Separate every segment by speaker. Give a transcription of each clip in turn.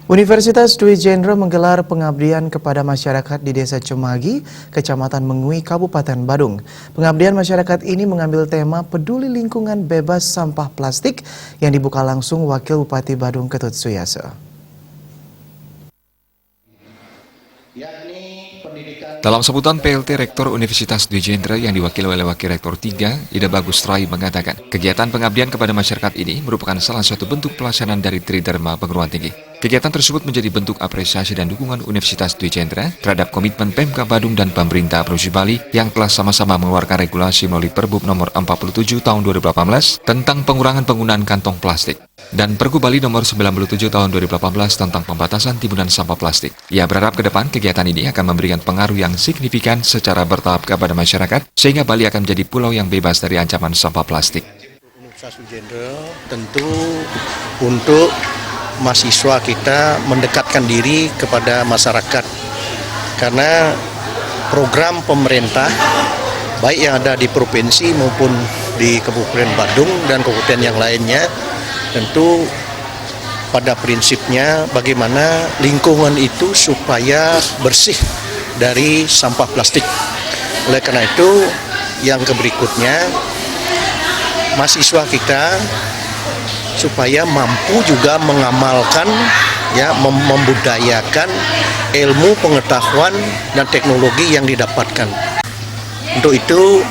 Speaker 1: Universitas Dwi Jendra menggelar pengabdian kepada masyarakat di Desa Cemagi, Kecamatan Mengui, Kabupaten Badung. Pengabdian masyarakat ini mengambil tema Peduli Lingkungan Bebas Sampah Plastik yang dibuka langsung Wakil Bupati Badung Ketut Suyase.
Speaker 2: Dalam sambutan PLT Rektor Universitas Dwi Jendra yang diwakili oleh Wakil Rektor 3, Ida Bagus Rai mengatakan, kegiatan pengabdian kepada masyarakat ini merupakan salah satu bentuk pelaksanaan dari Tridharma Perguruan Tinggi. Kegiatan tersebut menjadi bentuk apresiasi dan dukungan Universitas Dwi Jendra terhadap komitmen Pemka Badung dan pemerintah Provinsi Bali yang telah sama-sama mengeluarkan regulasi melalui Perbup nomor 47 tahun 2018 tentang pengurangan penggunaan kantong plastik dan Pergub Bali nomor 97 tahun 2018 tentang pembatasan timbunan sampah plastik. Ia berharap ke depan kegiatan ini akan memberikan pengaruh yang signifikan secara bertahap kepada masyarakat sehingga Bali akan menjadi pulau yang bebas dari ancaman sampah plastik.
Speaker 3: Universitas Dwi Jendra tentu untuk mahasiswa kita mendekatkan diri kepada masyarakat karena program pemerintah baik yang ada di provinsi maupun di Kabupaten Badung dan kabupaten yang lainnya tentu pada prinsipnya bagaimana lingkungan itu supaya bersih dari sampah plastik. Oleh karena itu yang berikutnya mahasiswa kita supaya mampu juga mengamalkan membudayakan ilmu pengetahuan dan teknologi yang didapatkan. Untuk itu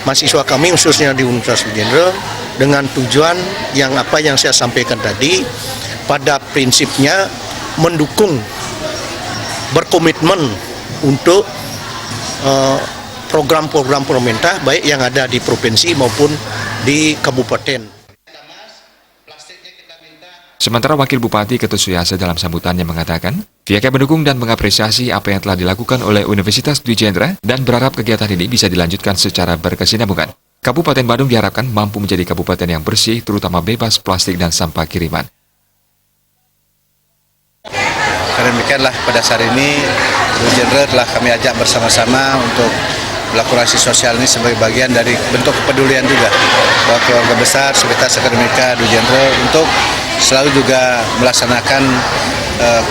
Speaker 3: mahasiswa kami khususnya di Universitas Dwi Jendra dengan tujuan yang saya sampaikan tadi pada prinsipnya mendukung berkomitmen untuk program-program pemerintah baik yang ada di provinsi maupun di kabupaten.
Speaker 2: Sementara Wakil Bupati Ketut Suyase dalam sambutannya mengatakan, pihaknya mendukung dan mengapresiasi apa yang telah dilakukan oleh Universitas Dwi Jendra dan berharap kegiatan ini bisa dilanjutkan secara berkesinambungan. Kabupaten Badung diharapkan mampu menjadi kabupaten yang bersih, terutama bebas plastik dan sampah kiriman.
Speaker 4: Karena demikianlah pada saat ini Dwi Jendra telah kami ajak bersama-sama untuk melakukan aksi sosial ini sebagai bagian dari bentuk kepedulian juga bahwa keluarga besar Sekuritas Akademika Dwi Jendra untuk selalu juga melaksanakan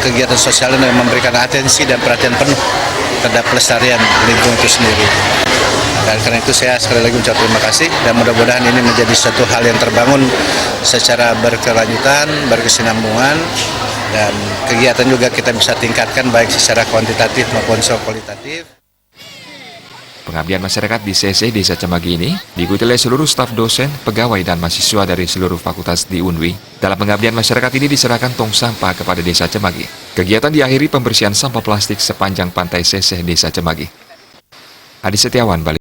Speaker 4: kegiatan sosial dan memberikan atensi dan perhatian penuh terhadap pelestarian lingkungan itu sendiri. Dan karena itu saya sekali lagi mengucapkan terima kasih dan mudah-mudahan ini menjadi suatu hal yang terbangun secara berkelanjutan, berkesinambungan dan kegiatan juga kita bisa tingkatkan baik secara kuantitatif maupun secara kualitatif.
Speaker 2: Pengabdian masyarakat di CC Desa Cemagi ini diikuti oleh seluruh staf dosen, pegawai, dan mahasiswa dari seluruh fakultas di UNWI. Dalam pengabdian masyarakat ini diserahkan tong sampah kepada Desa Cemagi. Kegiatan diakhiri pembersihan sampah plastik sepanjang pantai CC Desa Cemagi. Adi Setiawan, Bali.